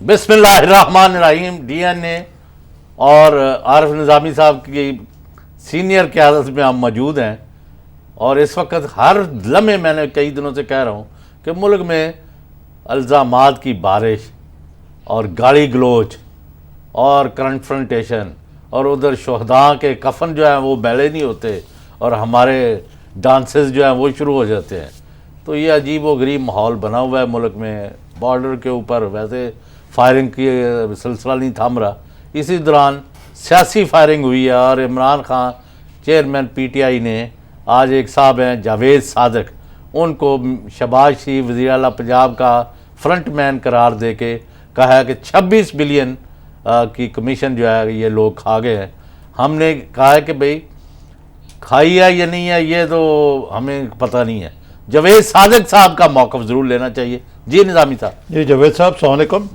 بسم اللہ الرحمن الرحیم. ڈی این اے اور عارف نظامی صاحب کی سینئر قیادت میں ہم موجود ہیں، اور اس وقت ہر لمحے میں نے کئی دنوں سے کہہ رہا ہوں کہ ملک میں الزامات کی بارش اور گالی گلوچ اور کنفرنٹیشن، اور ادھر شہداء کے کفن جو ہیں وہ بیلے نہیں ہوتے اور ہمارے ڈانسز جو ہیں وہ شروع ہو جاتے ہیں. تو یہ عجیب و غریب ماحول بنا ہوا ہے ملک میں. بارڈر کے اوپر ویسے فائرنگ کی سلسلہ نہیں تھم رہا، اسی دوران سیاسی فائرنگ ہوئی ہے. اور Imran Khan chairman P T I نے آج ایک صاحب ہیں جاوید صادق، ان کو شہباز شریف وزیر اعلیٰ پنجاب کا فرنٹ مین قرار دے کے کہا ہے کہ 26 بلین کی کمیشن جو ہے یہ لوگ کھا گئے ہیں. ہم نے کہا ہے کہ بھئی کھائی ہے یا نہیں ہے یہ تو ہمیں پتہ نہیں ہے. جاوید صادق صاحب کا موقف ضرور لینا چاہیے. جی نظامی صاحب. جی جاوید صاحب السلام علیکم.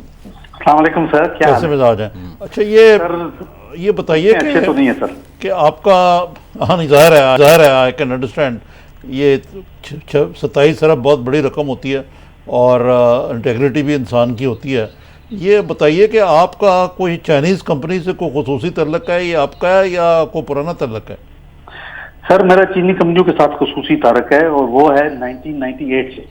السلام علیکم سر، کیا کیسے مزاج ہیں؟ اچھا یہ بتائیے اچھے تو نہیں ہے سر کہ آپ کا ظاہر ہے آئی کین انڈرسٹینڈ، یہ 27 ارب بہت بڑی رقم ہوتی ہے اور انٹیگریٹی بھی انسان کی ہوتی ہے. یہ بتائیے کہ آپ کا کوئی چائنیز کمپنی سے کوئی خصوصی تعلق ہے، یہ آپ کا ہے یا کوئی پرانا تعلق ہے؟ سر میرا چینی کمپنیوں کے ساتھ خصوصی تعلق ہے، اور وہ ہے 1998 سے.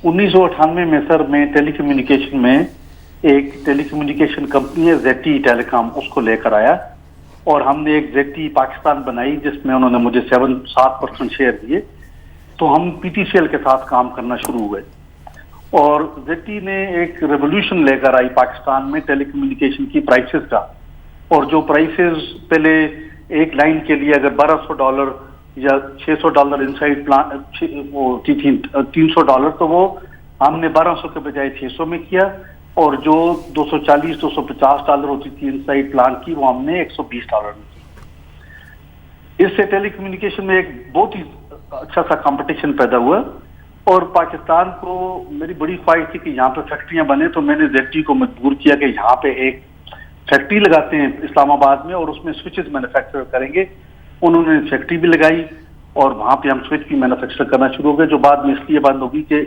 1998 میں سر میں ٹیلی کمیونیکیشن میں ایک ٹیلی کمیونیکیشن کمپنی ہے زیڈ ٹی ٹیلی کام، اس کو لے کر آیا، اور ہم نے ایک زیڈ ٹی پاکستان بنائی جس میں انہوں نے مجھے 7% شیئر دیے. تو ہم پی ٹی سی ایل کے ساتھ کام کرنا شروع ہوئے، اور زیڈ ٹی نے ایک ریولیوشن لے کر آئی پاکستان میں ٹیلی کمیونیکیشن کی پرائسز کا. اور جو پرائسز پہلے ایک لائن کے لیے اگر $1200 یا $600 انسائڈ پلان ہوتی تھی $300، تو وہ ہم نے 1200 کے بجائے 600 میں کیا. اور جو $240-250 ہوتی تھی انسائڈ پلان کی، وہ ہم نے $120 میں کی. اس سے ٹیلی کمیونیکیشن میں ایک بہت ہی اچھا سا کمپٹیشن پیدا ہوا، اور پاکستان کو میری بڑی خواہش تھی کہ یہاں پہ فیکٹریاں بنے. تو میں نے زیڈ ٹی کو مجبور کیا کہ یہاں پہ ایک فیکٹری لگاتے ہیں اسلام آباد میں، اور اس میں سوئچز مینوفیکچر کریں گے. انہوں نے فیکٹری بھی لگائی، اور وہاں پہ ہم سوئچ بھی مینوفیکچر کرنا شروع ہو گئے، جو بعد میں اس لیے بند ہوگی کہ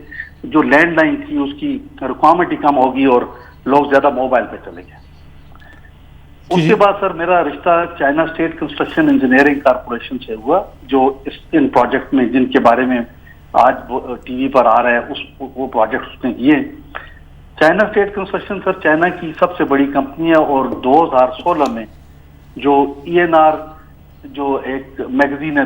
جو لینڈ لائن تھی اس کی ریکوائرمنٹ ہی کم ہوگی اور لوگ زیادہ موبائل پہ چلے گئے. اس کے بعد سر میرا رشتہ China state construction engineering corporation سے ہوا، جو ان پروجیکٹ میں جن کے بارے میں آج ٹی وی پر آ رہا ہے وہ پروجیکٹ اس نے کیے. چائنا اسٹیٹ کنسٹرکشن سر چائنا کی سب سے بڑی کمپنی ہے، اور 2016 میں جو ENR جو ایک میگزین ہے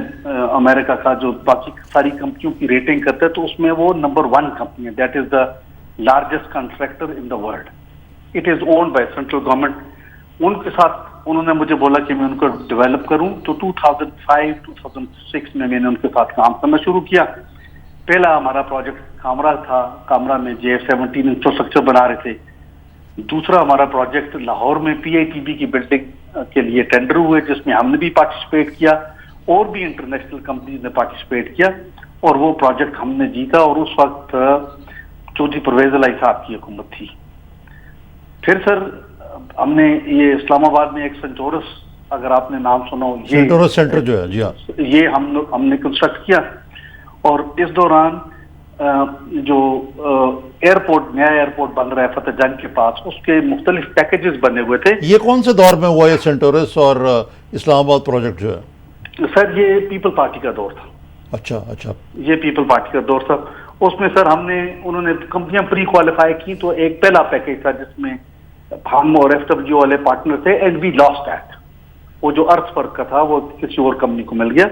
امریکہ کا جو باقی ساری کمپنیوں کی ریٹنگ کرتا ہے، تو اس میں وہ نمبر 1 کمپنی ہے. That is the largest contractor in the world. It is owned by central government. ان کے ساتھ انہوں نے مجھے بولا کہ میں ان کو ڈیولپ کروں، تو 2005-2006 میں نے ان کے ساتھ کام کرنا شروع کیا. پہلا ہمارا پروجیکٹ کامرا تھا، کامرا میں JF-17 انفراسٹرکچر بنا رہے تھے. دوسرا ہمارا پروجیکٹ لاہور میں PITB کی بلڈنگ کے لیے ٹینڈر ہوئے، جس میں ہم نے بھی پارٹیسپیٹ کیا، اور بھی انٹرنیشنل کمپنیز نے پارٹیسپیٹ کیا، اور وہ پروجیکٹ ہم نے جیتا. اور اس وقت چودھری پرویز الہی صاحب کی حکومت تھی. پھر سر ہم نے یہ اسلام آباد میں ایک سینٹورس، اگر آپ نے نام سنا ہو، سینٹورس سینٹر جو ہے، جی ہاں، یہ ہم نے کنسٹرکٹ کیا. اور اس دوران جو نیا ایئرپورٹ بن رہا ہے فتح جنگ کے پاس، اس کے مختلف پیکیجز بنے ہوئے تھے. یہ کون سے دور میں ہوا یہ سینٹورس اور اسلام آباد پروجیکٹ جو ہے؟ سر یہ پیپل پارٹی کا دور تھا. اچھا یہ پیپل پارٹی کا دور تھا. اس میں سر انہوں نے کمپنیاں پری کوالیفائی کی، تو ایک پہلا پیکیج تھا جس میں ہم اور FWO والے پارٹنر تھے، اینڈ وی لاسٹ دیٹ. وہ جو ارتھ ورک کا تھا وہ کسی اور کمپنی کو مل گیا.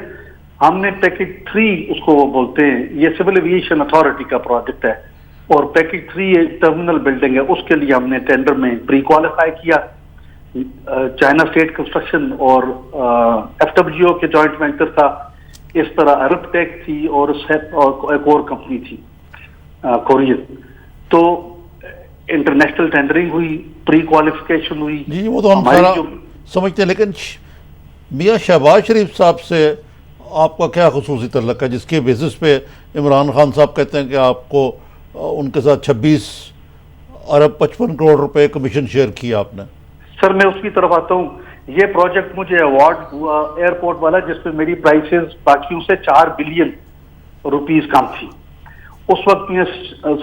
ہم نے پیکیج 3 اس کو وہ بولتے ہیں، یہ سول ایویشن اتھارٹی کا پروجیکٹ ہے، اور پیکیج 3 ایک ٹرمینل بلڈنگ ہے، اس کے لیے ہم نے ٹینڈر میں پری کوالیفائی کیا. چائنا اسٹیٹ کنسٹرکشن اور FWO کے جوائنٹ وینچر تھا. اس طرح عرب ٹیک تھی، اور ایک اور کمپنی تھی کورین. تو انٹرنیشنل ٹینڈرنگ ہوئی، پری کوالیفیکیشن ہوئی. جی وہ تو ہم سارا سمجھتے ہیں، لیکن میاں شہباز شریف صاحب سے آپ کا کیا خصوصی تعلق ہے جس کے بیسس پہ عمران خان صاحب کہتے ہیں کہ آپ کو ان کے ساتھ 26 ارب 55 کروڑ روپے کمیشن شیئر کیا آپ نے؟ سر میں اس کی طرف آتا ہوں. یہ پروجیکٹ مجھے ایوارڈ ہوا ایئرپورٹ والا، جس پہ میری پرائسز باقیوں سے 4 بلین روپیز کم تھی. اس وقت میں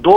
2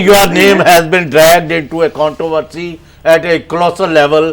your name has been dragged into a controversy at a colossal level?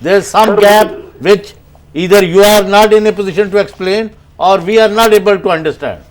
There is some gap which either you are not in a position to explain or we are not able to understand.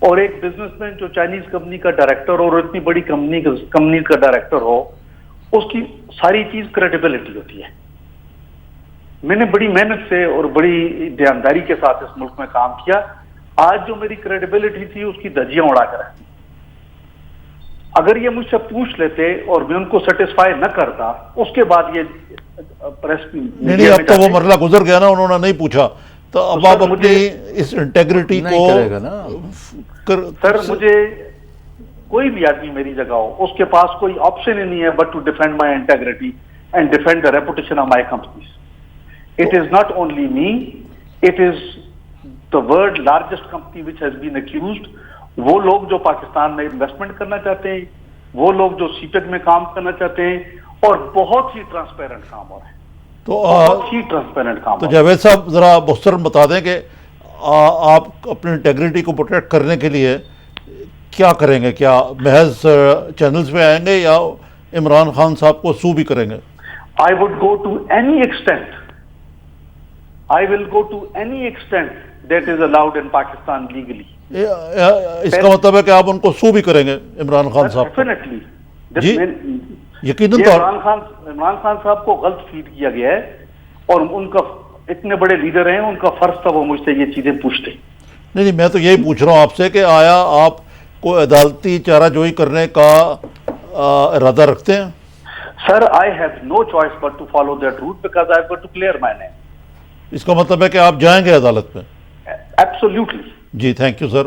اور ایک business man جو Chinese company کا director اور اتنی بڑی company کا director ہو، اس کی ساری چیز کریڈیبلٹی ہوتی ہے. میں نے بڑی محنت سے اور بڑی دیانتداری کے ساتھ اس ملک میں کام کیا. آج جو میری کریڈیبلٹی تھی اس کی دھجیاں اڑا کر ہے. اگر یہ مجھ سے پوچھ لیتے اور میں ان کو سیٹسفائی نہ کرتا، اس کے بعد یہ پریس نہیں اب تو وہ مرحلہ گزر گیا نا، انہوں نے نہیں پوچھا، تو اب آپ اپنی اس انٹیگریٹی کو نہیں کرے گا نا. سر مجھے کوئی بھی آدمی میری جگہ ہو، اس کے پاس کوئی آپشن ہی نہیں ہے but to defend my integrity and defend the reputation of my companies. It is not only me, it is the world largest company which has been accused. وہ لوگ جو پاکستان میں انویسٹمنٹ کرنا چاہتے ہیں، وہ لوگ جو سی پیک میں کام کرنا چاہتے ہیں، اور بہت ہی ٹرانسپیرنٹ کام ہو رہا ہے، تو بہت ہی ٹرانسپیرنٹ کام. تو جاوید صاحب ذرا مختصراً بتا دیں کہ آپ اپنی انٹیگریٹی کو پروٹیکٹ کرنے کے لیے کیا کریں گے؟ کیا محض چینلز پہ آئیں گے یا عمران خان صاحب کو سو بھی کریں گے؟ I would go to any extent. I will go to any extent that is allowed in Pakistan legally. اس کا مطلب ہے کہ آپ ان کو سو بھی کریں گے عمران خان صاحب کو؟ Definitely. جی یقیناً یہ طور عمران خان صاحب کو غلط فیڈ کیا گیا ہے، اور ان کا اتنے بڑے لیڈر ہیں، ان کا فرض تھا وہ مجھ سے یہ چیزیں پوچھتے. نہیں میں تو یہی پوچھ رہا ہوں آپ سے کہ آیا آپ کو عدالتی چارہ جوئی کرنے کا ارادہ رکھتے ہیں؟ Sir, I have no choice but to follow that route because I've got to clear my name. اس کا مطلب ہے کہ آپ جائیں گے عدالت میں؟ Absolutely. جی thank you sir.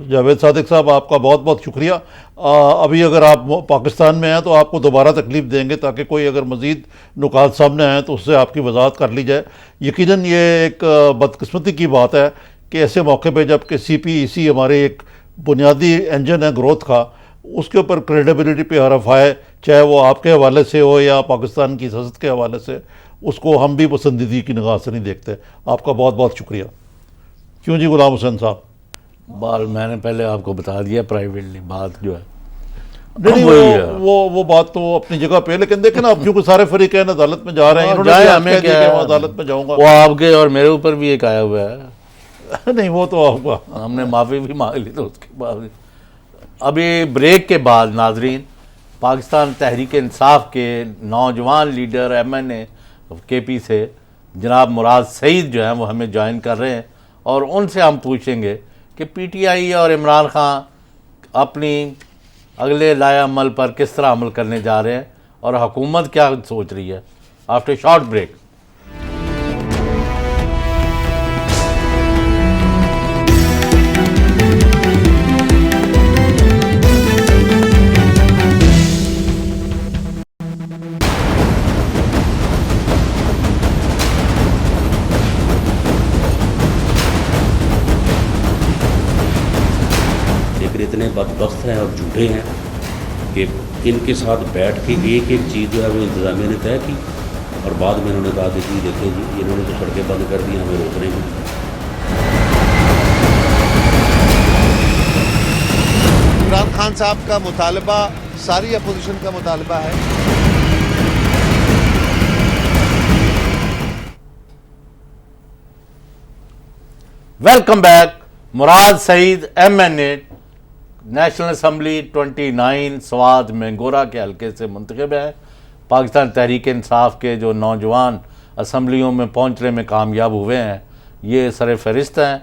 Javed Sadiq صاحب آپ کا بہت بہت شکریہ. ابھی اگر آپ پاکستان میں ہیں تو آپ کو دوبارہ تکلیف دیں گے تاکہ کوئی اگر مزید نکات سامنے آئیں تو اس سے آپ کی وضاحت کر لی جائے. یقیناً یہ ایک بدقسمتی کی بات ہے کہ ایسے موقع پہ جب کہ سی پی ای سی ہمارے ایک بنیادی انجن ہے گروتھ کا، اس کے اوپر کریڈیبلٹی پہ حرف آئے، چاہے وہ آپ کے حوالے سے ہو یا پاکستان کی سیاست کے حوالے سے، اس کو ہم بھی پسندیدگی کی نگاہ سے نہیں دیکھتے. آپ کا بہت بہت شکریہ. کیوں جی غلام حسین صاحب؟ بال میں نے پہلے آپ کو بتا دیا پرائیویٹلی بات جو ہے. نہیں وہ بات تو اپنی جگہ پہ، لیکن دیکھیں نا اب کیونکہ سارے فریقین عدالت میں جا رہے ہیں، انہوں نے بھی ہمیں کہہ دیا کہ میں عدالت میں جاؤں گا. وہ آپ کے اور میرے اوپر بھی ایک آیا ہوا ہے. نہیں وہ تو آپ کا ہم نے معافی بھی مانگ لی تو اس کے بعد. ابھی بریک کے بعد ناظرین، پاکستان تحریک انصاف کے نوجوان لیڈر ایم این اے کے پی سے جناب مراد سعید جو ہیں وہ ہمیں جوائن کر رہے ہیں، اور ان سے ہم پوچھیں گے کہ پی ٹی آئی اور عمران خان اپنی اگلے لائحہ عمل پر کس طرح عمل کرنے جا رہے ہیں اور حکومت کیا سوچ رہی ہے. After short break. اتنے بدبخت ہیں اور جھوٹے ہیں کہ ان کے ساتھ بیٹھ کے ایک ایک چیز جو ہے وہ انتظامیہ نے طے کی، اور بعد میں انہوں نے کہا کہ جی دیکھیں جی انہوں نے تو سڑکیں بند کر دی، ہمیں روک رہے ہیں. عمران خان صاحب کا مطالبہ ساری اپوزیشن کا مطالبہ ہے. Welcome back. Murad Saeed M N A National Assembly 29 Swat Mingora کے حلقے سے منتخب ہے. پاکستان تحریک انصاف کے جو نوجوان اسمبلیوں میں پہنچنے میں کامیاب ہوئے ہیں، یہ سر فہرست ہیں.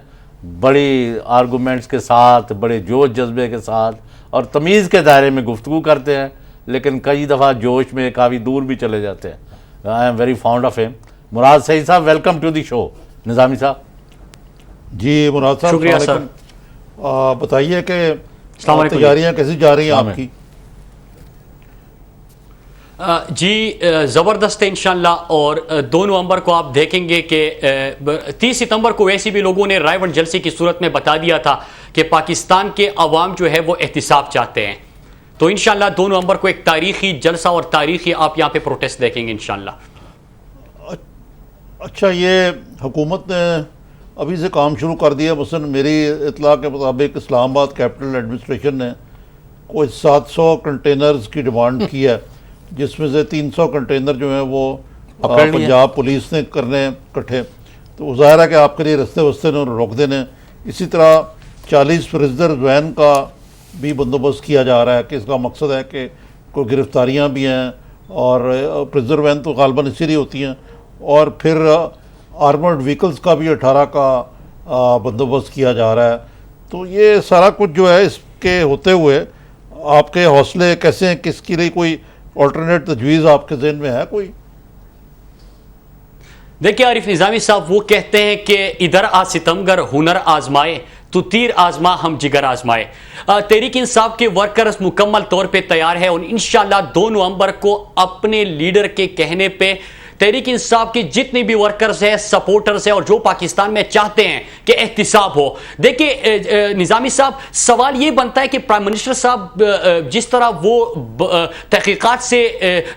بڑی آرگومنٹس کے ساتھ، بڑے جوش جذبے کے ساتھ اور تمیز کے دائرے میں گفتگو کرتے ہیں، لیکن کئی دفعہ جوش میں کافی دور بھی چلے جاتے ہیں. I am very found of ہم. مراد سعید صاحب ویلکم ٹو دی شو. نظامی صاحب. جی مراد صاحب شکریہ سر. بتائیے کہ السلام علیکم. تیاریاں کیسی جا رہی ہیں آپ کی؟ جی زبردست ہے انشاءاللہ، اور 2 نومبر کو آپ دیکھیں گے کہ 30 ستمبر کو ویسے بھی لوگوں نے رائے ونڈ جلسے کی صورت میں بتا دیا تھا کہ پاکستان کے عوام جو ہے وہ احتساب چاہتے ہیں. تو انشاءاللہ 2 نومبر کو ایک تاریخی جلسہ اور تاریخی آپ یہاں پہ پروٹیسٹ دیکھیں گے انشاءاللہ. اچھا، یہ حکومت نے ابھی سے کام شروع کر دیا. مثلاً میری اطلاع کے مطابق اسلام آباد کیپٹل ایڈمنسٹریشن نے کوئی 700 کنٹینرز کی ڈیمانڈ کی ہے، جس میں سے 300 کنٹینر جو ہیں وہ پنجاب پولیس نے کرنے کٹھے. تو ظاہر ہے کہ آپ کے لیے رستے وستے نے روک دینے. اسی طرح 40 پرزنر وین کا بھی بندوبست کیا جا رہا ہے کہ اس کا مقصد ہے کہ کوئی گرفتاریاں بھی ہیں، اور پرزنر وین تو غالباً اسی لیے ہوتی ہیں، اور پھر آرمرڈ وہیکلز کا بھی 18 کا بندوبست کیا جا رہا ہے. تو یہ سارا کچھ جو ہے اس کے ہوتے ہوئے آپ کے حوصلے کیسے ہیں؟ کس کے لیے کوئی آلٹرنیٹ تجویز آپ کے ذہن میں ہے کوئی؟ دیکھیں عارف نظامی صاحب وہ کہتے ہیں کہ ادھر آ ستمگر ہنر آزمائے تو تیر آزما ہم جگر آزمائے. تحریک انصاف کے ورکرز مکمل طور پہ تیار ہے اور انشاءاللہ 2 نومبر کو اپنے لیڈر کے کہنے پہ تحریک انصاف کے جتنے بھی ورکرز ہیں، سپورٹرز ہیں اور جو پاکستان میں چاہتے ہیں کہ احتساب ہو. دیکھیں نظامی صاحب سوال یہ بنتا ہے کہ پرائم منسٹر صاحب جس طرح وہ تحقیقات سے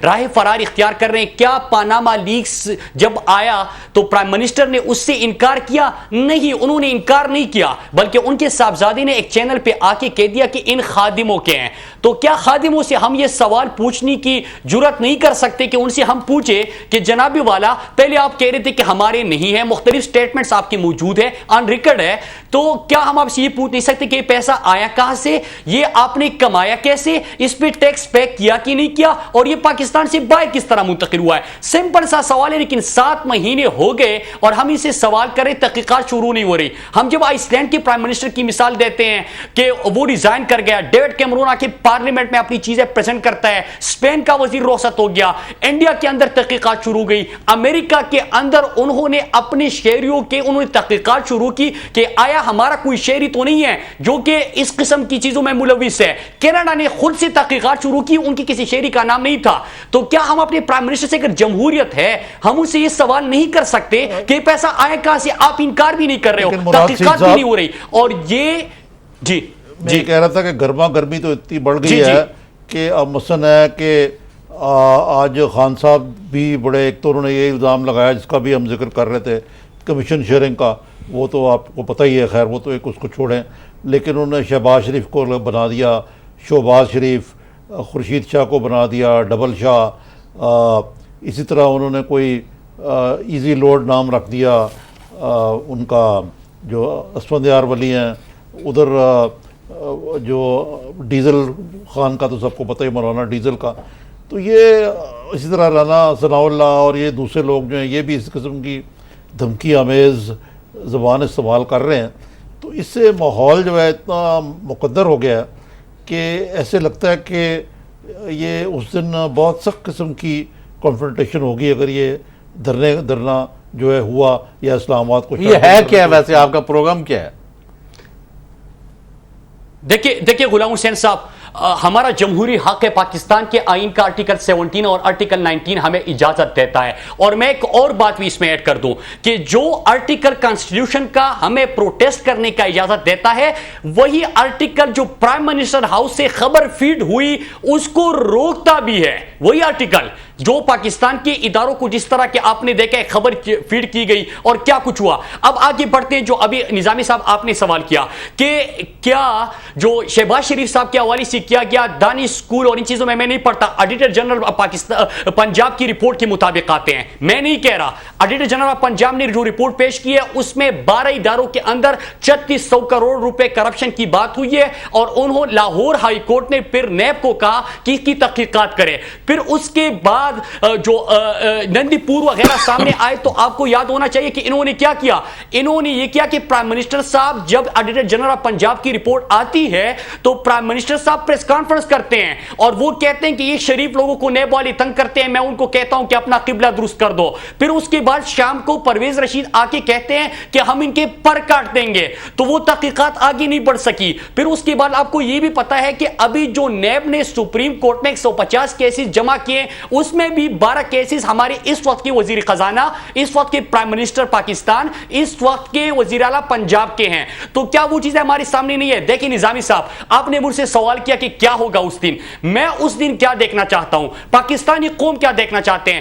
راہ فرار اختیار کر رہے ہیں، کیا پاناما لیکس جب آیا تو پرائم منسٹر نے اس سے انکار کیا؟ نہیں، انہوں نے انکار نہیں کیا، بلکہ ان کے صاحبزادے نے ایک چینل پہ آ کے کہہ دیا کہ ان خادموں کے ہیں. تو کیا خادموں سے ہم یہ سوال پوچھنے کی جرات نہیں کر سکتے کہ ان سے ہم پوچھیں کہ جناب والا پہلے آپ کہہ رہے تھے کہ ہمارے نہیں ہیں، مختلف سٹیٹمنٹس آپ کی موجود ہیں، آن ریکارڈ ہے، تو کیا ہم آپ سے یہ پوچھ نہیں سکتے کہ یہ پیسہ آیا کہاں سے، یہ آپ نے کمایا کیسے، اس پہ ٹیکس پے کیا کہ نہیں کیا، اور یہ پاکستان سے باہر کس طرح منتقل ہوا ہے؟ سمپل سا سوال ہے، لیکن 7 مہینے ہو گئے اور ہم اسے سوال کریں، تحقیقات شروع نہیں ہو رہی. ہم جب آئس لینڈ کے پرائم منسٹر کی مثال دیتے ہیں کہ وہ ریزائن کر گیا، ڈیوڈ کیمرون آ کے پارلیمنٹ میں اپنی چیزیں پریزنٹ کرتا ہے، اسپین کا وزیر رخصت ہو گیا، انڈیا کے اندر تحقیقات شروع گئی، امریکہ کے اندر انہوں نے اپنے شہریوں کے انہوں نے تحقیقات شروع کی کہ آیا ہمارا کوئی شہری تو نہیں ہے جو کہ اس قسم کی چیزوں میں ملوث ہے. کینیڈا نے خود سے تحقیقات شروع کی، ان کی کسی شہری کا نام نہیں تھا. تو کیا ہم اپنے پرائم منسٹر سے اگر جمہوریت ہے ہم ان سے یہ سوال نہیں کر سکتے کہ پیسہ آیا کہاں سے؟ آپ انکار بھی نہیں کر رہے ہو، تحقیقات بھی نہیں ہو رہی. اور یہ جی میں کہہ رہا تھا کہ گرما گرمی تو اتنی بڑھ گئی ہے کہ اب مثلا ہے کہ آج خان صاحب بھی بڑے، ایک تو انہوں نے یہ الزام لگایا جس کا بھی ہم ذکر کر رہے تھے، کمیشن شیئرنگ کا، وہ تو آپ کو پتہ ہی ہے، خیر وہ تو ایک اس کو چھوڑیں، لیکن انہوں نے شہباز شریف کو بنا دیا شہباز شریف، خورشید شاہ کو بنا دیا ڈبل شاہ، اسی طرح انہوں نے کوئی ایزی لوڈ نام رکھ دیا ان کا جو اسفندیار ولی ہیں، ادھر جو ڈیزل خان کا تو سب کو پتہ ہی، مولانا ڈیزل کا. تو یہ اسی طرح رانا ثناء اللہ اور یہ دوسرے لوگ جو ہیں یہ بھی اس قسم کی دھمکی آمیز زبان استعمال کر رہے ہیں. تو اس سے ماحول جو ہے اتنا مقدر ہو گیا کہ ایسے لگتا ہے کہ یہ اس دن بہت سخت قسم کی کنفرنٹیشن ہوگی اگر یہ دھرنا جو ہے ہوا یا اسلام آباد کو. یہ ہے کیا ویسے آپ کا پروگرام کیا ہے؟ دیکھیے غلام حسین صاحب، ہمارا جمہوری حق ہے، پاکستان کے آئین کا آرٹیکل 17 اور آرٹیکل 19 ہمیں اجازت دیتا ہے. اور میں ایک اور بات بھی اس میں ایڈ کر دوں کہ جو آرٹیکل کانسٹیٹیوشن کا ہمیں پروٹیسٹ کرنے کا اجازت دیتا ہے، وہی آرٹیکل جو پرائم منسٹر ہاؤس سے خبر فیڈ ہوئی اس کو روکتا بھی ہے. وہی آرٹیکل جو پاکستان کے اداروں کو جس طرح کہ آپ نے دیکھا خبر فیڈ کی گئی اور کیا کچھ ہوا. اب آگے بڑھتے ہیں، جو ابھی نظامی صاحب آپ نے سوال کیا کہ کیا جو شہباز شریف صاحب کے حوالے سے کیا گیا دانش اسکول اور ان چیزوں میں نہیں پڑھتا. ایڈیٹر جنرل پاکستان پنجاب کی رپورٹ کے مطابق آتے ہیں، میں نہیں کہہ رہا. ایڈیٹر جنرل آف پنجاب نے جو رپورٹ پیش کی ہے اس میں 12 اداروں کے اندر 3600 کروڑ روپے کرپشن کی بات ہوئی ہے، اور انہوں لاہور ہائی کورٹ نے پھر نیب کو کہا کہ اس کی تحقیقات کرے. پھر اس کے بعد جو نندی پور وغیرہ سامنے آئے تو آپ کو یاد ہونا چاہیے کہ انہوں نے کیا کیا. انہوں نے یہ کیا کہ پرائم منسٹر صاحب جب ایڈیٹر جنرل آف پنجاب کی رپورٹ آتی ہے تو پرائم منسٹر صاحب پریس کانفرنس کرتے ہیں اور وہ کہتے ہیں کہ یہ شریف لوگوں کو نیب والے تنگ کرتے ہیں، میں ان کو کہتا ہوں کہ اپنا قبلہ درست کر دو. پھر اس کے بعد شام کو پرویز رشید آ کے کہتے ہیں کہ ہم ان کے پر کاٹ دیں گے، تو وہ تحقیقات آگے نہیں بڑھ سکی. پھر اس کے بعد آپ کو یہ بھی پتا ہے کہ ابھی جو نیب نے سپریم کورٹ میں 150 کیسز جمع کیے، اس میں بھی 12 کیسز ہمارے اس وقت کے وزیر خزانہ، اس وقت کے پرائم منسٹر پاکستان، اس وقت کے وزیر اعلیٰ پنجاب کے ہیں. تو کیا وہ چیزیں ہمارے سامنے نہیں ہے؟ دیکھیں نظامی صاحب، آپ نے مجھ سے سوال کیا کہ کیا ہوگا اس دن. میں اس دن کیا دیکھنا چاہتا ہوں، پاکستانی قوم کیا دیکھنا چاہتے ہیں.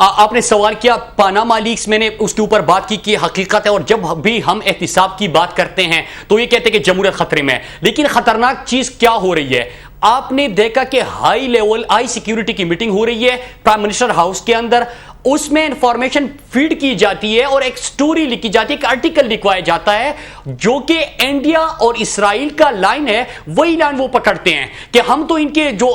آپ نے سوال کیا پاناما لیکس، میں نے اس کے اوپر بات کی کہ حقیقت ہے، اور جب بھی ہم احتساب کی بات کرتے ہیں تو یہ کہتے ہیں کہ جمہوریت خطرے میں ہے، لیکن خطرناک چیز کیا ہو رہی ہے؟ آپ نے دیکھا کہ ہائی لیول ہائی سیکیورٹی کی میٹنگ ہو رہی ہے پرائم منسٹر ہاؤس کے اندر، اس میں انفارمیشن فیڈ کی جاتی ہے اور ایک سٹوری لکھی جاتی ہے، ایک آرٹیکل لکھوایا جاتا ہے جو کہ انڈیا اور اسرائیل کا لائن ہے، وہی لائن وہ پکڑتے ہیں کہ ہم تو ان کے جو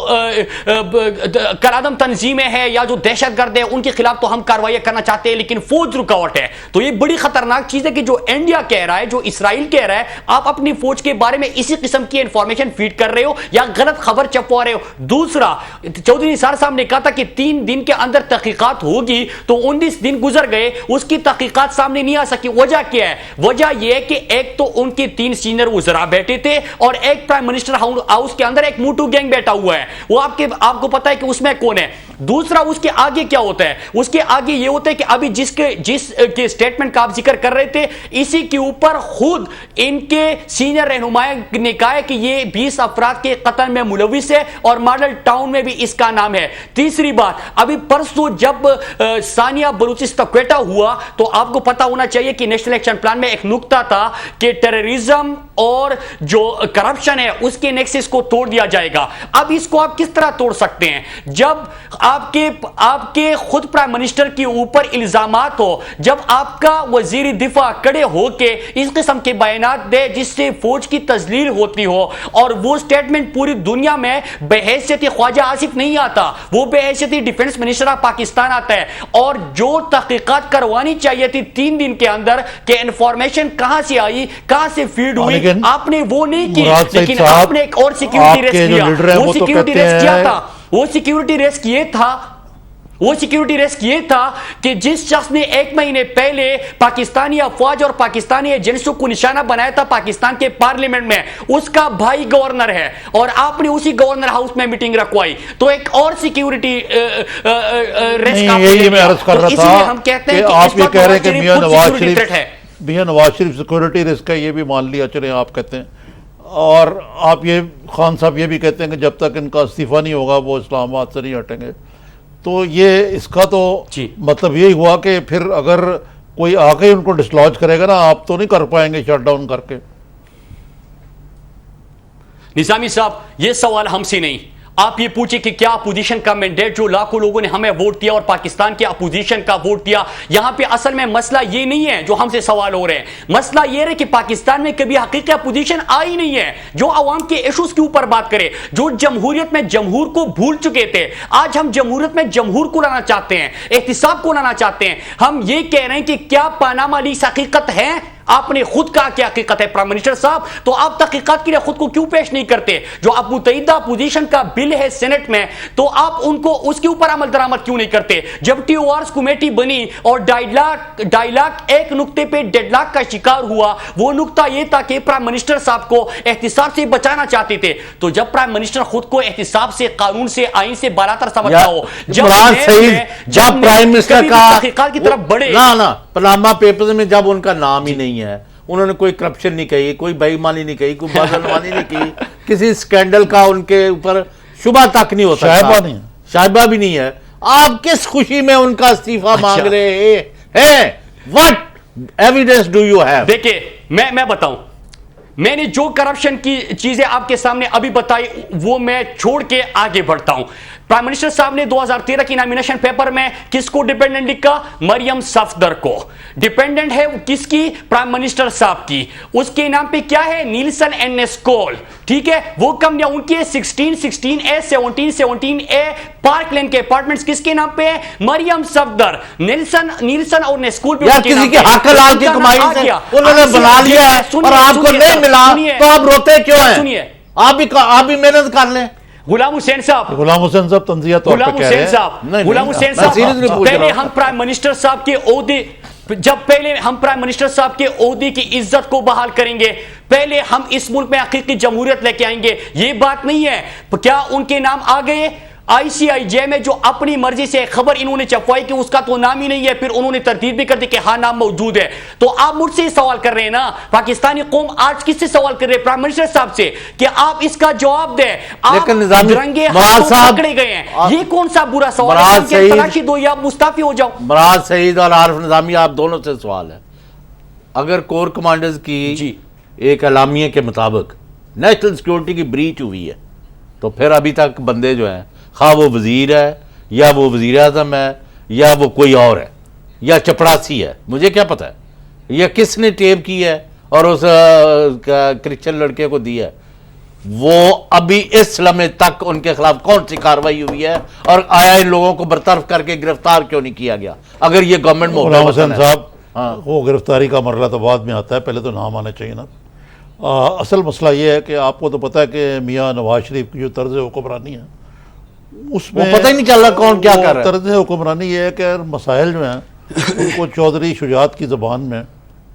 کالعدم تنظیمیں ہیں یا جو دہشت گرد ہیں ان کے خلاف تو ہم کارروائیاں کرنا چاہتے ہیں لیکن فوج رکاوٹ ہے۔ تو یہ بڑی خطرناک چیز ہے کہ جو انڈیا کہہ رہا ہے، جو اسرائیل کہہ رہا ہے، آپ اپنی فوج کے بارے میں اسی قسم کی انفارمیشن فیڈ کر رہے ہو یا غلط خبر چھپوا رہے ہو۔ دوسرا، چودھری نثار صاحب نے کہا تھا کہ 3 دن کے اندر تحقیقات ہوگی، تو 19 دن گزر گئے، اس کی تحقیقات سامنے نہیں آ سکی۔ وجہ کیا ہے؟ وجہ یہ ہے کہ ایک تو ان کے 3 سینئر وزراء بیٹھے تھے اور ایک پرائم منسٹر ہاؤس کے اندر ایک موٹو گینگ بیٹھا ہوا ہے، وہ آپ کو پتا ہے کہ اس میں کون ہے۔ دوسرا، اس کے آگے کیا ہوتا ہے؟ اس کے آگے یہ ہوتا ہے کہ ابھی جس کے سٹیٹمنٹ کا آپ ذکر کر رہے تھے، اسی کے اوپر خود ان کے سینئر رہنماء نے کہا ہے کہ یہ 20 افراد کے قتل میں ملوث ہے اور ماڈل ٹاؤن میں بھی اس کا نام ہے۔ تیسری بات، ابھی پرسوں جب ثانیہ بلوچستان کوئٹہ ہوا تو آپ کو پتا ہونا چاہیے کہ نیشنل ایکشن پلان میں ایک نکتہ تھا کہ ٹیررزم اور جو کرپشن ہے اس کے نیکسس کو توڑ دیا جائے گا۔ اب اس کو آپ کس طرح توڑ سکتے ہیں جب آپ کے خود پرائم منسٹر کے اوپر الزامات ہو، جب آپ کا وزیر دفاع کڑے ہو کے اس قسم کے بیانات دے جس سے فوج کی تذلیل ہوتی ہو، اور وہ سٹیٹمنٹ پوری دنیا میں بحیثیت خواجہ آصف نہیں آتا، وہ بحیثیت ڈیفنس منسٹر آف پاکستان آتا ہے، اور جو تحقیقات کروانی چاہیے تھی 3 دن کے اندر کہ انفارمیشن کہاں سے آئی، کہاں سے فیڈ ہوئی، آپ نے وہ نہیں کی، لیکن آپ نے ایک اور سیکیورٹی ریسک لیا۔ وہ سیکیورٹی ریسک کیا تھا؟ وہ سیکیورٹی ریسک یہ تھا کہ جس شخص نے 1 مہینے پہلے پاکستانی افواج اور پاکستانی ایجنسیوں کو نشانہ بنایا تھا پاکستان کے پارلیمنٹ میں، اس کا بھائی گورنر ہے، اور آپ نے اسی گورنر ہاؤس میں میٹنگ رکھوائی، تو ایک اور سیکیورٹی ریسک آپ نے میں عرض کر رہا تھا ہم کہتے ہیں کہ کہ آپ یہ کہہ رہے ہیں کہ میاں نواز شریف سیکورٹی رسک ہے، یہ بھی مان لیا چلیں آپ کہتے ہیں، اور آپ یہ خان صاحب یہ بھی کہتے ہیں کہ جب تک ان کا استعفیٰ نہیں ہوگا وہ اسلام آباد سے نہیں ہٹیں گے، تو یہ اس کا تو مطلب یہی ہوا کہ پھر اگر کوئی آ کے ان کو ڈسلوج کرے گا نا، آپ تو نہیں کر پائیں گے شٹ ڈاؤن کر کے۔ نظامی صاحب، یہ سوال ہم سے نہیں، آپ یہ پوچھیں کہ کیا اپوزیشن کا مینڈیٹ جو لاکھوں لوگوں نے ہمیں ووٹ دیا اور پاکستان کے اپوزیشن کا ووٹ دیا، یہاں پہ اصل میں مسئلہ یہ نہیں ہے جو ہم سے سوال ہو رہے ہیں، مسئلہ یہ ہے کہ پاکستان میں کبھی حقیقی اپوزیشن آئی نہیں ہے جو عوام کے ایشوز کے اوپر بات کرے، جو جمہوریت میں جمہور کو بھول چکے تھے، آج ہم جمہوریت میں جمہور کو لانا چاہتے ہیں، احتساب کو لانا چاہتے ہیں۔ ہم یہ کہہ رہے ہیں کہ کیا پاناما لیکس حقیقت ہے؟ آپ نے خود کہا کہ حقیقت ہے پرائم منسٹر صاحب، تو آپ تحقیقات کے لیے خود کو کیوں پیش نہیں کرتے؟ جو اب متحدہ اپوزیشن کا بل ہے سینٹ میں، تو آپ ان کو اس کے اوپر عمل درآمد کیوں نہیں کرتے؟ جب ٹی او آرز کمیٹی بنی اور ڈائلاگ ایک نقطے پہ ڈیڈ لاک کا شکار ہوا، وہ نقطہ یہ تھا کہ پرائم منسٹر صاحب کو احتساب سے بچانا چاہتے تھے، تو جب پرائم منسٹر خود کو احتساب سے، قانون سے، آئین سے بالاتر سمجھتا ہو، جب پرائم منسٹر کا تحقیقات کی طرف بڑھے، پاناما پیپرز میں جب ان کا نام ہی نہیں ہے، انہوں نے کوئی کرپشن نہیں کہی، کوئی بے ایمانی نہیں کہی، کوئی بدعنوانی نہیں کی، کسی سکینڈل کا ان کے اوپر شبہ تک نہیں ہوتا، شائبہ بھی نہیں ہے، آپ کس خوشی میں ان کا استعفیٰ مانگ رہے ہیں؟ what evidence do you have؟ دیکھیں، میں بتاؤں، میں نے جو کرپشن کی چیزیں آپ کے سامنے ابھی بتائی وہ میں چھوڑ کے آگے بڑھتا ہوں۔ پرائم منسٹر صاحب نے 2013 کی نامینیشن پیپر میں کس کو ڈیپینڈنٹ لکھا؟ مریم صفدر کو۔ ڈیپینڈنٹ ہے کس کی؟ پرائم منسٹر صاحب کی۔ اس کے نام پہ کیا ہے؟ نیلسن اینڈ نیسکول، ٹھیک ہے؟ وہ کمپنیاں ان کی 16A 17A پارک لین کے اپارٹمنٹس کس کے نام پہ ہے؟ مریم صفدر۔ نیلسن اور نیسکول پہ کسی کی حق حلال کی کمائی سے انہوں نے بنا لیا ہے اور آپ کو نہیں ملا تو آپ روتے کیوں ہیں؟ آپ بھی محنت کر لیں۔ غلام حسین صاحب تنزیہ طور پہ کہہ رہے ہیں، غلام حسین صاحب، پہلے ہم پرائم منسٹر صاحب کے عہدے، پہلے ہم پرائم منسٹر صاحب کے عہدے کی عزت کو بحال کریں گے، پہلے ہم اس ملک میں حقیقی جمہوریت لے کے آئیں گے۔ یہ بات نہیں ہے، کیا ان کے نام آ گئے؟ ICIJ میں جو اپنی مرضی سے خبر انہوں نے چھپوائی کہ اس کا تو نام ہی نہیں ہے، پھر انہوں نے تردید بھی کر دی کہ ہاں نام موجود ہے. تو آپ مجھ سے ہی سوال کر رہے ہیں نا، پاکستانی قوم آج کس سے سوال کر رہے ہیں؟ پرائم منسٹر صاحب سے، کہ آپ اس کا جواب دیں. آپ رنگے ہاتھوں پکڑے گئے ہیں، یہ کون سا برا سوال ہے کہ تلاشی دو یا مستعفی ہو جاؤ؟ مراد سعید اور عارف نظامی آپ دونوں سے سوال ہے. اگر کور کمانڈرز کی ایک اعلامیے کے مطابق نیشنل سیکیورٹی کی بریچ ہوئی ہے تو پھر ابھی تک بندے جو ہیں، خواہ وہ وزیر ہے یا وہ وزیر اعظم ہے یا وہ کوئی اور ہے یا چپڑاسی ہے، مجھے کیا پتہ ہے یہ کس نے ٹیپ کی ہے اور اس کرسچن لڑکے کو دی ہے، وہ ابھی اس لمحے تک ان کے خلاف کون سی کاروائی ہوئی ہے اور آیا ان لوگوں کو برطرف کر کے گرفتار کیوں نہیں کیا گیا؟ اگر یہ گورنمنٹ غلام حسین صاحب، وہ گرفتاری کا مرحلہ تو بعد میں آتا ہے، پہلے تو نام آنا چاہیے نا. اصل مسئلہ یہ ہے کہ آپ کو تو پتہ ہے کہ میاں نواز شریف کی جو طرز حکمرانی ہے اس میں پتہ ہی نہیں چل رہا کون کیا کر رہا ہے. طرز حکمرانی یہ ہے کہ مسائل جو ہیں ان کو چودھری شجاعت کی زبان میں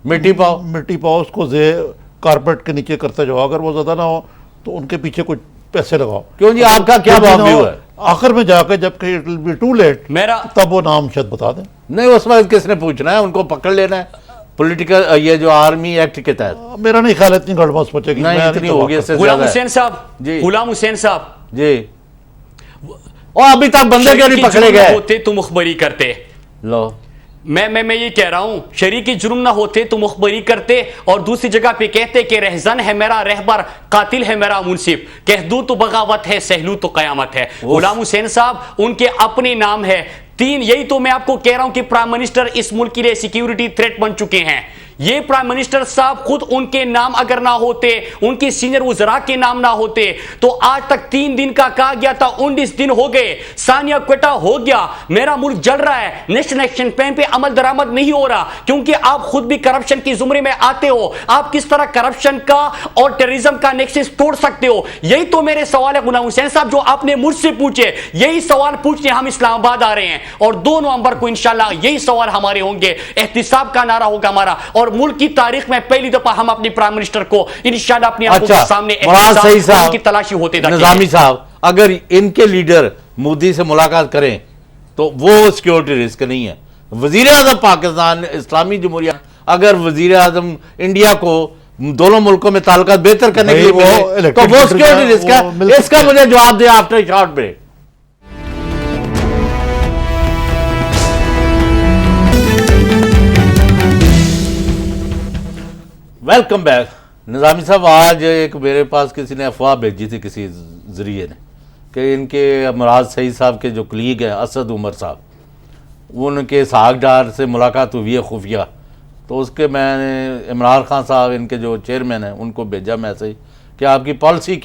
مٹی پاؤ اس کو کارپیٹ کے نیچے کرتے جاؤ، اگر وہ زیادہ نہ ہو تو ان کے پیچھے کچھ پیسے لگاؤ. کیوں جی آپ کا کیا ویو ہے؟ آخر میں جا کے جب کہ it will be too late تب وہ نام شاید بتا دیں. نہیں، اس وقت کس نے پوچھنا ہے؟ ان کو پکڑ لینا ہے پولیٹیکل، یہ جو آرمی ایکٹ کے تحت. میرا نہیں خیال اتنی گڑبڑ پہنچے گی. نہیں اتنی ہوگی اس سے زیادہ. غلام حسین صاحب، غلام حسین صاحب جی، اور ابھی تک بندے کیوں نہیں پکڑے گئے؟ ہوتے تو مخبری کرتے. لو میں یہ کہہ رہا ہوں، شریکی جرم نہ ہوتے تو مخبری کرتے، اور دوسری جگہ پہ کہتے کہ رہزن ہے میرا رہبر، قاتل ہے میرا منصف، کہہ دوں تو بغاوت ہے، سہلو تو قیامت ہے. غلام حسین صاحب ان کے اپنے نام ہے تین. یہی تو میں آپ کو کہہ رہا ہوں کہ پرائم منسٹر اس ملک کے لیے سیکیورٹی تھریٹ بن چکے ہیں. یہ پرائم منسٹر صاحب خود ان کے نام اگر نہ ہوتے، ان کے سینئر وزراء کے نام نہ ہوتے تو آج تک 3 دن کا کہا گیا تھا، 19 دن ہو گئے، ثانیہ کوئٹہ ہو گیا، میرا ملک جل رہا ہے، نیشنل ایکشن پلان پہ عمل درآمد نہیں ہو رہا کیونکہ آپ خود بھی کرپشن کی زمرے میں آتے ہو. آپ کس طرح کرپشن کا اور ٹیررزم کا نیکسس توڑ سکتے ہو؟ یہی تو میرے سوال ہے غلام حسین صاحب جو آپ نے مجھ سے پوچھے. یہی سوال پوچھنے ہم اسلام آباد آ رہے ہیں اور 2 نومبر کو انشاءاللہ یہی سوال ہمارے ہوں گے. احتساب کا نعرہ ہوگا ہمارا، اور ملک کی تاریخ میں پہلی دفعہ ہم اپنی پرائم منسٹر کو انشاءاللہ اپنی آنکھوں کے سامنے احتساب کی تلاشی ہوتے دیکھیں. نظامی صاحب، اگر ان کے لیڈر مودی سے ملاقات کریں تو وہ سیکیورٹی رسک نہیں ہے. وزیر اعظم پاکستان اسلامی جمہوریہ اگر وزیر اعظم انڈیا کو دونوں ملکوں میں تعلقات بہتر کرنے کے لیے تو وہ سیکیورٹی رسک ہے. اس کا مجھے جواب دیں after short break. Welcome back. Nizami صاحب، آج ایک میرے پاس کسی نے افواہ بھیجی تھی کسی ذریعے نے کہ ان کے مراد سعید صاحب کے جو کلیگ ہیں اسد عمر صاحب، ان کے اسحاق ڈار سے ملاقات ہوئی ہے خفیہ. تو اس کے میں نے عمران خان صاحب ان کے جو چیئرمین ہیں ان کو بھیجا میسج کہ آپ کی پالیسی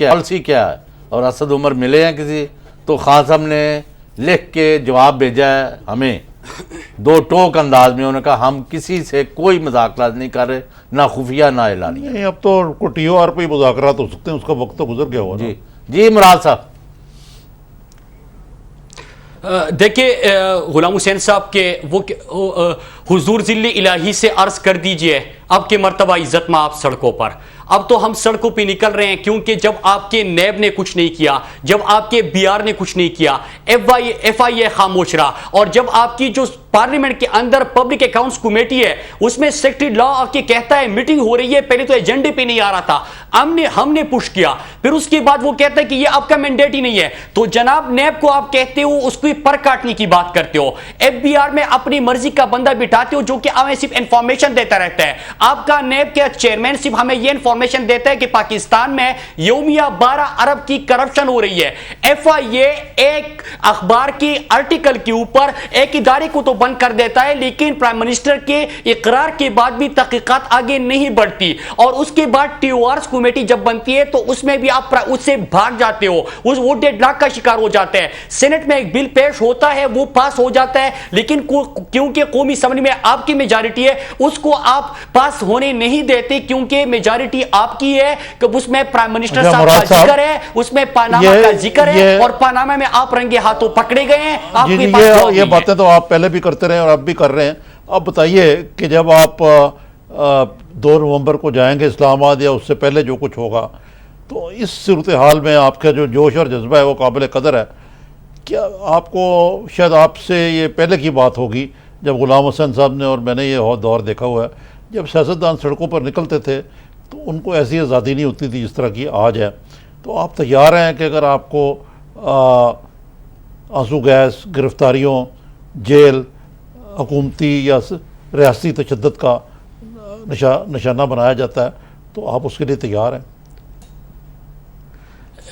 کیا ہے، اور اسد عمر ملے ہیں کسی. تو خان صاحب نے لکھ کے جواب بھیجا ہے ہمیں 2 ٹوک انداز میں. انہوں نے کہا ہم کسی سے کوئی مذاکرات نہیں کر رہے، نہ خفیہ نہ اعلانیہ. نہیں، اب تو ٹی او آر پہ ہی مذاکرات ہو سکتے ہیں، اس کا وقت تو گزر گیا ہوا. جی مراد صاحب. دیکھیں غلام حسین صاحب کے وہ حضور ذل الہی سے عرض کر دیجئے اب کے مرتبہ عزت میں آپ سڑکوں پر. اب تو ہم سڑکوں پہ نکل رہے ہیں کیونکہ جب آپ کے نیب نے کچھ نہیں کیا، جب آپ کے بی آر نے کچھ نہیں کیا، ایف آئی اے خاموش رہا، اور جب آپ کی جو پارلیمنٹ کے اندر پبلک اکاؤنٹس کمیٹی ہے اس میں سیکرٹری لا آ کے کہتا ہے میٹنگ ہو رہی ہے، پہلے تو ایجنڈے پہ نہیں آ رہا تھا، ہم نے پش کیا، پھر اس کے بعد وہ کہتا ہے کہ یہ آپ کا مینڈیٹ ہی نہیں ہے. تو جناب نیب کو آپ کہتے ہو اس کو پر کاٹنے کی بات کرتے ہو، ایف بی آر میں اپنی مرضی کا بندہ بٹھاتے ہو جو کہ ہمیں صرف انفارمیشن دیتا رہتا ہے. آپ کا نیب کے چیئرمین صرف ہمیں یہ انفارمیشن دیتا ہے کہ پاکستان میں یومیہ 12 ارب کی کرپشن ہو رہی ہے. ایف آئی اے ایک اخبار کی آرٹیکل کے اوپر ایک ادارے کو تو بند کر دیتا ہے لیکن پرائم منسٹر کے اقرار کے بعد بھی تحقیقات آگے نہیں بڑھتی، اور اس کے بعد ٹی او آرز کمیٹی جب بنتی ہے تو اس میں بھی آپ اس سے بھاگ جاتے ہو، وہ ڈیڈ لاک کا شکار ہو جاتا ہے. سینٹ میں ایک بل پیش ہوتا ہے، وہ پاس ہو جاتا ہے، لیکن کیونکہ قومی اسمبلی میں آپ کی میجارٹی ہے اس کو آپ پاس ہونے نہیں دیتے کیونکہ میجارٹی آپ کی ہے کہ اس میں پرائم منسٹر صاحب کا ذکر ہے، اس میں پاناما کا ذکر ہے، اور پاناما میں آپ رنگے ہاتھوں پکڑے گئے ہیں. آپ کے پاس یہ باتیں تو آپ پہلے بھی کرتے رہے اور اب بھی کر رہے ہیں. اب بتائیے کہ جب آپ 2 نومبر کو جائیں گے اسلام آباد یا اس سے پہلے جو کچھ ہوگا، تو اس صورتحال میں آپ کا جو جوش اور جذبہ ہے وہ قابل قدر ہے. کیا آپ کو شاید آپ سے یہ پہلے کی بات ہوگی جب غلام حسین صاحب نے اور میں نے یہ دور دیکھا ہوا ہے، جب سیاستدان سڑکوں پر نکلتے تھے تو ان کو ایسی آزادی نہیں ہوتی تھی جس طرح کی آج ہے. تو آپ تیار ہیں کہ اگر آپ کو آنسو گیس، گرفتاریوں، جیل، حکومتی یا ریاستی تشدد کا نشانہ بنایا جاتا ہے تو آپ اس کے لیے تیار ہیں؟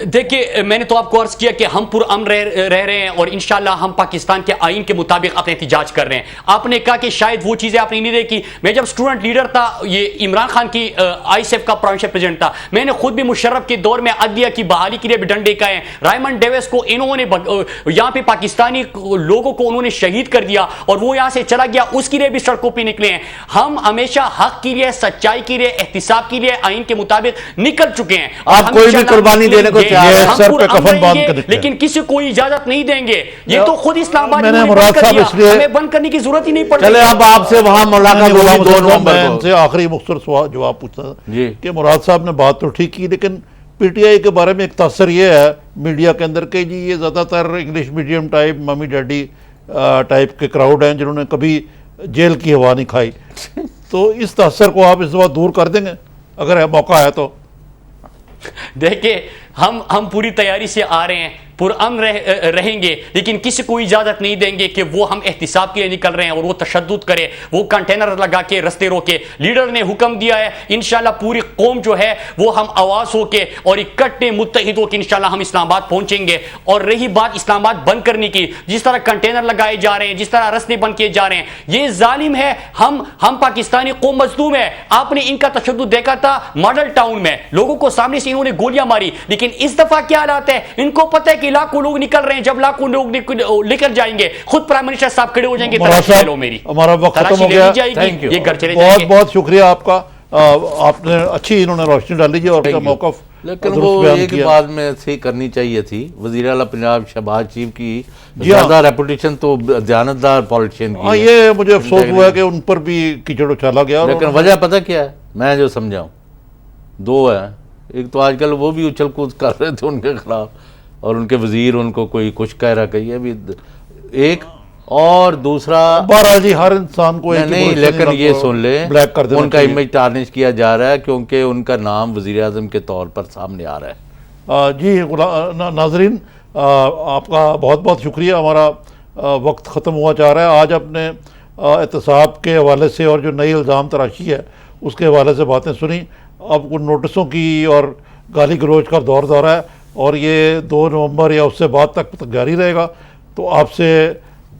دیکھیے میں نے تو آپ کو عرض کیا کہ ہم پرامن رہ رہے ہیں اور انشاءاللہ ہم پاکستان کے آئین کے مطابق اپنے احتجاج کر رہے ہیں. آپ نے کہا کہ شاید وہ چیزیں آپ نے نہیں دیکھی. میں جب سٹوڈنٹ لیڈر تھا، یہ عمران خان کی آئی سیف کا پروونشل پریزیڈنٹ تھا، میں نے خود بھی مشرف کے دور میں عدلیہ کی بحالی کے لیے بھی ڈنڈے کھائے ہیں. رائمنڈ ڈیوس کو انہوں نے یہاں پہ پاکستانی لوگوں کو انہوں نے شہید کر دیا اور وہ یہاں سے چلا گیا، اس کے لیے بھی سڑکوں پہ نکلے ہیں. ہم ہمیشہ حق کے لیے، سچائی کے لیے، احتساب کے لیے آئین کے مطابق نکل چکے ہیں. آپ کوئی بھی قربانی دینے کو تیار ہیں، لیکن کسی کو اجازت نہیں دیں گے. یہ تو خود اسلام آباد میں نے نے مراد صاحب اس لیے ہمیں بند کرنے کی ضرورت ہی نہیں پڑتی. چلے اب آپ سے وہاں ملاقات ہوگی 2 نومبر میں کو. ان سے آخری مختصر سوال جواب پوچھتا تھا جی کہ مراد صاحب نے بات تو ٹھیک کی، لیکن پی ٹی آئی کے بارے میں ایک تاثر یہ ہے میڈیا کے اندر کہ جی یہ زیادہ تر English medium type, mummy daddy type کے کراؤڈ ہیں جنہوں نے کبھی جیل کی ہوا نہیں کھائی. تو اس تاثر کو آپ اس وقت دور کر دیں گے اگر موقع ہے تو؟ دیکھیں ہم پوری تیاری سے آ رہے ہیں، پرامن رہیں گے، لیکن کسی کو اجازت نہیں دیں گے کہ وہ ہم احتساب کے لیے نکل رہے ہیں اور وہ تشدد کرے، وہ کنٹینر لگا کے رستے روکے. لیڈر نے حکم دیا ہے، انشاءاللہ پوری قوم جو ہے وہ ہم آواز ہو کے اور اکٹھے متحد ہو کے انشاءاللہ ہم اسلام آباد پہنچیں گے. اور رہی بات اسلام آباد بند کرنے کی، جس طرح کنٹینر لگائے جا رہے ہیں، جس طرح رستے بند کیے جا رہے ہیں، یہ ظالم ہے. ہم پاکستانی قوم مظلوم ہے. آپ نے ان کا تشدد دیکھا تھا ماڈل ٹاؤن میں، لوگوں کو سامنے سے انہوں نے گولیاں ماری، لیکن اس دفعہ کیا حالات ہے؟ ان کو پتہ ہے کہ لاکھوں لوگ نکل رہے ہیں. جب لاکھوں لوگ نکل جائیں گے، خود پرائم منسٹر صاحب کھڑے ہو جائیں گے، تلاشی لے لو میری. ہمارا وقت ختم ہو گیا. یہ گھر چلے جائیں بہت گے. بہت شکریہ آپ کا. آپ نے اچھی انہوں نے روشنی ڈالی ہے اور موقف لیکن وہ ایک بات میں صحیح کرنی چاہیے تھی. وزیر اعلیٰ پنجاب شہباز شریف کی زیادہ ریپوٹیشن تو دیانتدار پالیٹیشین کی ہے. یہ مجھے افسوس ہوا ہے کہ ان پر بھی کیچڑ اچھالا گیا. لیکن وجہ پتہ کیا ہے؟ میں جو سمجھاؤں 2 ہے. ایک تو آج کل وہ بھی اچھل کود کر رہے تھے ان کے خلاف اور ان کے وزیر ان کو کوئی کچھ کہہ رہا کہی ہے بھی ایک، اور دوسرا بہرحال جی ہر انسان کو نہیں، لیکن یہ سن لیں ان کا امیج ٹارنش کیا جا رہا ہے کیونکہ ان کا نام وزیر اعظم کے طور پر سامنے آ رہا ہے. جی ناظرین آپ کا بہت بہت شکریہ. ہمارا وقت ختم ہوا چاہ رہا ہے. آج اپنے احتساب کے حوالے سے اور جو نئی الزام تراشی ہے اس کے حوالے سے باتیں سنی. اب کچھ نوٹسوں کی اور گالی گلوچ کا دور ہے اور یہ 2 نومبر یا اس سے بعد تک جاری رہے گا. تو آپ سے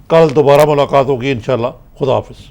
کل دوبارہ ملاقات ہوگی انشاءاللہ. خدا حافظ.